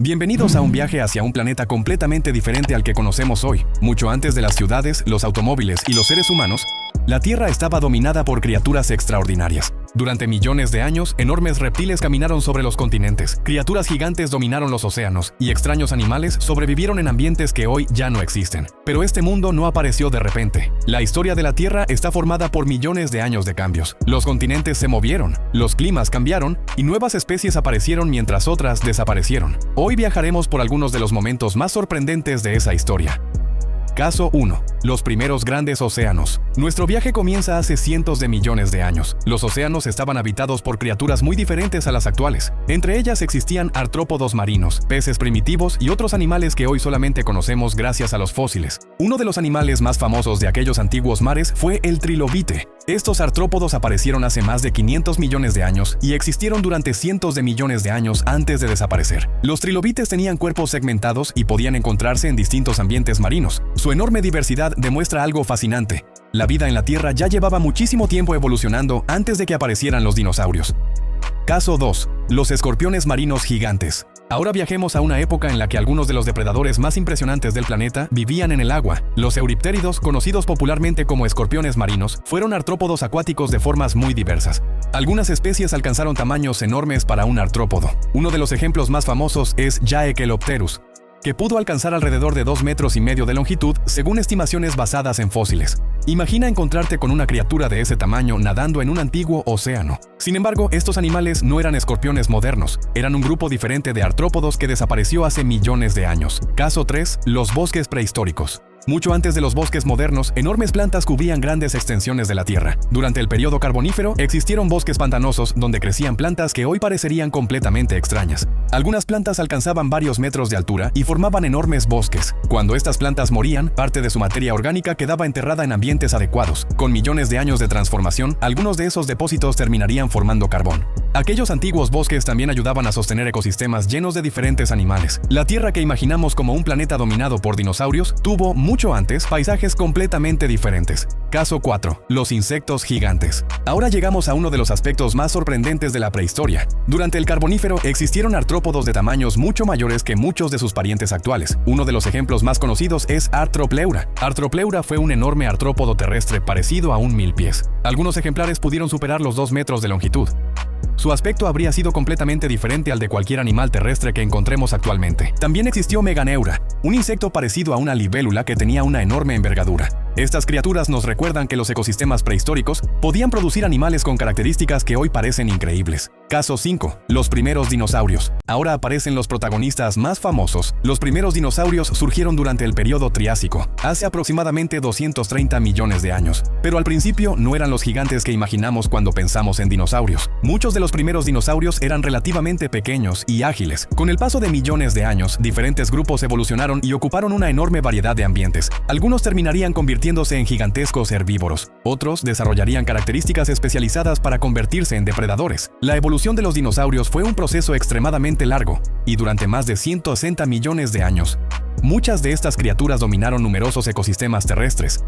Bienvenidos a un viaje hacia un planeta completamente diferente al que conocemos hoy. Mucho antes de las ciudades, los automóviles y los seres humanos, la Tierra estaba dominada por criaturas extraordinarias. Durante millones de años, enormes reptiles caminaron sobre los continentes, criaturas gigantes dominaron los océanos, y extraños animales sobrevivieron en ambientes que hoy ya no existen. Pero este mundo no apareció de repente. La historia de la Tierra está formada por millones de años de cambios. Los continentes se movieron, los climas cambiaron, y nuevas especies aparecieron mientras otras desaparecieron. Hoy viajaremos por algunos de los momentos más sorprendentes de esa historia. Caso 1. Los primeros grandes océanos. Nuestro viaje comienza hace cientos de millones de años. Los océanos estaban habitados por criaturas muy diferentes a las actuales. Entre ellas existían artrópodos marinos, peces primitivos y otros animales que hoy solamente conocemos gracias a los fósiles. Uno de los animales más famosos de aquellos antiguos mares fue el trilobite. Estos artrópodos aparecieron hace más de 500 millones de años y existieron durante cientos de millones de años antes de desaparecer. Los trilobites tenían cuerpos segmentados y podían encontrarse en distintos ambientes marinos. Su enorme diversidad demuestra algo fascinante. La vida en la Tierra ya llevaba muchísimo tiempo evolucionando antes de que aparecieran los dinosaurios. Caso 2. Los escorpiones marinos gigantes. Ahora viajemos a una época en la que algunos de los depredadores más impresionantes del planeta vivían en el agua. Los euriptéridos, conocidos popularmente como escorpiones marinos, fueron artrópodos acuáticos de formas muy diversas. Algunas especies alcanzaron tamaños enormes para un artrópodo. Uno de los ejemplos más famosos es Jaekelopterus, que pudo alcanzar alrededor de 2,5 metros de longitud según estimaciones basadas en fósiles. Imagina encontrarte con una criatura de ese tamaño nadando en un antiguo océano. Sin embargo, estos animales no eran escorpiones modernos, eran un grupo diferente de artrópodos que desapareció hace millones de años. Caso 3. Los bosques prehistóricos. Mucho antes de los bosques modernos, enormes plantas cubrían grandes extensiones de la Tierra. Durante el periodo carbonífero, existieron bosques pantanosos donde crecían plantas que hoy parecerían completamente extrañas. Algunas plantas alcanzaban varios metros de altura y formaban enormes bosques. Cuando estas plantas morían, parte de su materia orgánica quedaba enterrada en ambientes adecuados. Con millones de años de transformación, algunos de esos depósitos terminarían formando carbón. Aquellos antiguos bosques también ayudaban a sostener ecosistemas llenos de diferentes animales. La Tierra que imaginamos como un planeta dominado por dinosaurios tuvo mucho antes paisajes completamente diferentes. Caso 4. Los insectos gigantes. Ahora llegamos a uno de los aspectos más sorprendentes de la prehistoria. Durante el Carbonífero existieron artrópodos de tamaños mucho mayores que muchos de sus parientes actuales. Uno de los ejemplos más conocidos es Arthropleura. Arthropleura fue un enorme artrópodo terrestre parecido a un milpiés. Algunos ejemplares pudieron superar los 2 metros de longitud. Su aspecto habría sido completamente diferente al de cualquier animal terrestre que encontremos actualmente. También existió Meganeura, un insecto parecido a una libélula que tenía una enorme envergadura. Estas criaturas nos recuerdan que los ecosistemas prehistóricos podían producir animales con características que hoy parecen increíbles. Caso 5. Los primeros dinosaurios. Ahora aparecen los protagonistas más famosos. Los primeros dinosaurios surgieron durante el periodo Triásico, hace aproximadamente 230 millones de años. Pero al principio no eran los gigantes que imaginamos cuando pensamos en dinosaurios. Muchos de los primeros dinosaurios eran relativamente pequeños y ágiles. Con el paso de millones de años, diferentes grupos evolucionaron y ocuparon una enorme variedad de ambientes. Algunos terminarían convirtiéndose en gigantescos herbívoros. Otros desarrollarían características especializadas para convertirse en depredadores. La evolución de los dinosaurios fue un proceso extremadamente largo y durante más de 160 millones de años. Muchas de estas criaturas dominaron numerosos ecosistemas terrestres.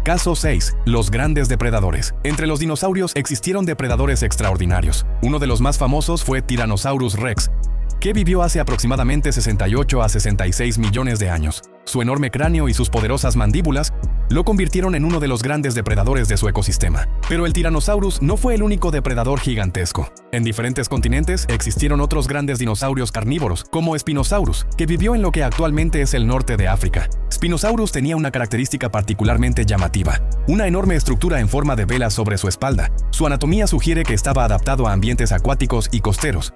Caso 6. Los grandes depredadores. Entre los dinosaurios existieron depredadores extraordinarios. Uno de los más famosos fue Tyrannosaurus rex, que vivió hace aproximadamente 68 a 66 millones de años. Su enorme cráneo y sus poderosas mandíbulas lo convirtieron en uno de los grandes depredadores de su ecosistema. Pero el Tyrannosaurus no fue el único depredador gigantesco. En diferentes continentes existieron otros grandes dinosaurios carnívoros, como Spinosaurus, que vivió en lo que actualmente es el norte de África. Spinosaurus tenía una característica particularmente llamativa: una enorme estructura en forma de vela sobre su espalda. Su anatomía sugiere que estaba adaptado a ambientes acuáticos y costeros.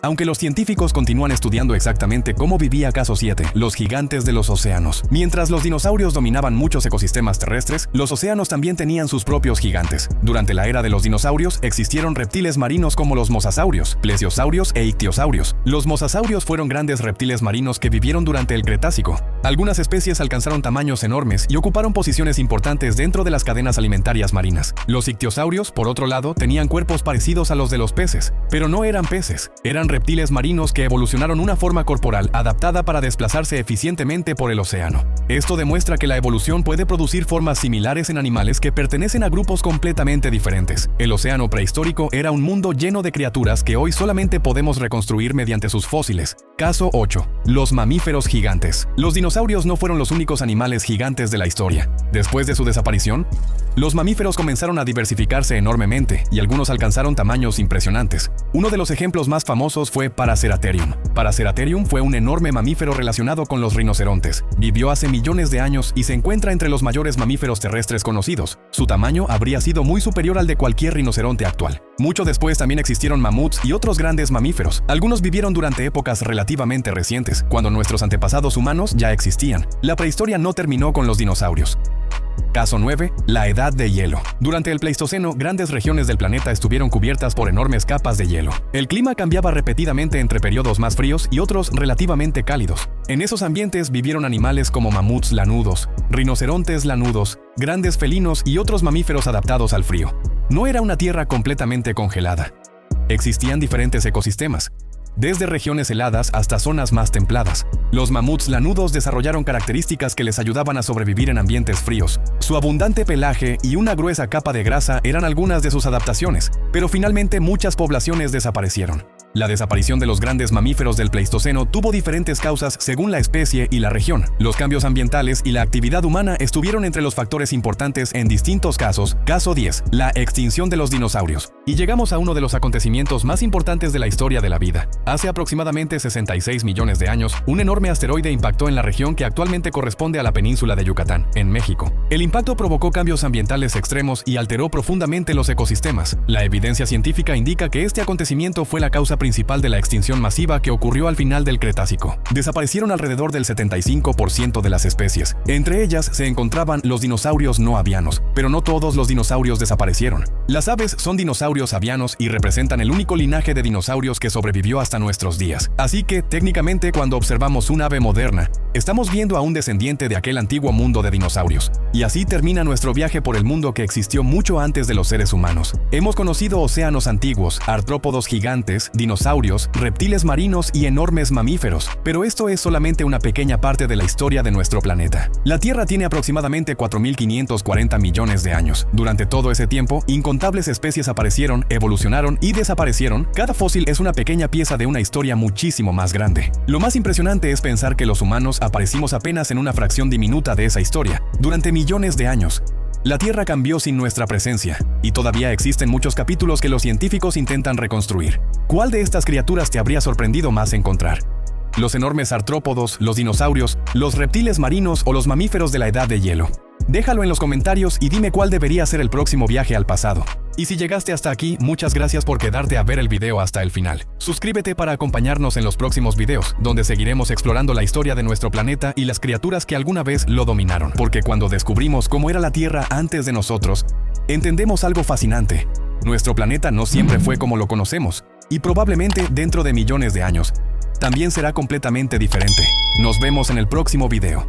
Aunque los científicos continúan estudiando exactamente cómo vivía Caso 7, los gigantes de los océanos. Mientras los dinosaurios dominaban muchos ecosistemas terrestres, los océanos también tenían sus propios gigantes. Durante la era de los dinosaurios, existieron reptiles marinos como los mosasaurios, plesiosaurios e ictiosaurios. Los mosasaurios fueron grandes reptiles marinos que vivieron durante el Cretácico. Algunas especies alcanzaron tamaños enormes y ocuparon posiciones importantes dentro de las cadenas alimentarias marinas. Los ictiosaurios, por otro lado, tenían cuerpos parecidos a los de los peces, pero no eran peces, eran eran reptiles marinos que evolucionaron una forma corporal adaptada para desplazarse eficientemente por el océano. Esto demuestra que la evolución puede producir formas similares en animales que pertenecen a grupos completamente diferentes. El océano prehistórico era un mundo lleno de criaturas que hoy solamente podemos reconstruir mediante sus fósiles. Caso 8. Los mamíferos gigantes. Los dinosaurios no fueron los únicos animales gigantes de la historia. Después de su desaparición, los mamíferos comenzaron a diversificarse enormemente y algunos alcanzaron tamaños impresionantes. Uno de los ejemplos más famosos fue Paraceratherium. Paraceratherium fue un enorme mamífero relacionado con los rinocerontes. Vivió hace millones de años y se encuentra entre los mayores mamíferos terrestres conocidos. Su tamaño habría sido muy superior al de cualquier rinoceronte actual. Mucho después también existieron mamuts y otros grandes mamíferos. Algunos vivieron durante épocas relativamente recientes, cuando nuestros antepasados humanos ya existían. La prehistoria no terminó con los dinosaurios. Caso 9. La edad de hielo. Durante el Pleistoceno, grandes regiones del planeta estuvieron cubiertas por enormes capas de hielo. El clima cambiaba repetidamente entre periodos más fríos y otros relativamente cálidos. En esos ambientes vivieron animales como mamuts lanudos, rinocerontes lanudos, grandes felinos y otros mamíferos adaptados al frío. No era una tierra completamente congelada. Existían diferentes ecosistemas, desde regiones heladas hasta zonas más templadas. Los mamuts lanudos desarrollaron características que les ayudaban a sobrevivir en ambientes fríos. Su abundante pelaje y una gruesa capa de grasa eran algunas de sus adaptaciones, pero finalmente muchas poblaciones desaparecieron. La desaparición de los grandes mamíferos del Pleistoceno tuvo diferentes causas según la especie y la región. Los cambios ambientales y la actividad humana estuvieron entre los factores importantes en distintos casos. Caso 10. La extinción de los dinosaurios. Y llegamos a uno de los acontecimientos más importantes de la historia de la vida. Hace aproximadamente 66 millones de años, un enorme asteroide impactó en la región que actualmente corresponde a la península de Yucatán, en México. El impacto provocó cambios ambientales extremos y alteró profundamente los ecosistemas. La evidencia científica indica que este acontecimiento fue la causa principal de la extinción masiva que ocurrió al final del Cretácico. Desaparecieron alrededor del 75% de las especies. Entre ellas se encontraban los dinosaurios no avianos, pero no todos los dinosaurios desaparecieron. Las aves son dinosaurios avianos y representan el único linaje de dinosaurios que sobrevivió hasta nuestros días. Así que, técnicamente, cuando observamos un ave moderna, estamos viendo a un descendiente de aquel antiguo mundo de dinosaurios. Y así termina nuestro viaje por el mundo que existió mucho antes de los seres humanos. Hemos conocido océanos antiguos, artrópodos gigantes, dinosaurios, reptiles marinos y enormes mamíferos, pero esto es solamente una pequeña parte de la historia de nuestro planeta. La Tierra tiene aproximadamente 4.540 millones de años. Durante todo ese tiempo, incontables especies aparecieron, evolucionaron y desaparecieron. Cada fósil es una pequeña pieza de una historia muchísimo más grande. Lo más impresionante es pensar que los humanos aparecimos apenas en una fracción diminuta de esa historia. Durante millones de años, la Tierra cambió sin nuestra presencia, y todavía existen muchos capítulos que los científicos intentan reconstruir. ¿Cuál de estas criaturas te habría sorprendido más encontrar? ¿Los enormes artrópodos, los dinosaurios, los reptiles marinos o los mamíferos de la edad de hielo? Déjalo en los comentarios y dime cuál debería ser el próximo viaje al pasado. Y si llegaste hasta aquí, muchas gracias por quedarte a ver el video hasta el final. Suscríbete para acompañarnos en los próximos videos, donde seguiremos explorando la historia de nuestro planeta y las criaturas que alguna vez lo dominaron. Porque cuando descubrimos cómo era la Tierra antes de nosotros, entendemos algo fascinante. Nuestro planeta no siempre fue como lo conocemos, y probablemente dentro de millones de años, también será completamente diferente. Nos vemos en el próximo video.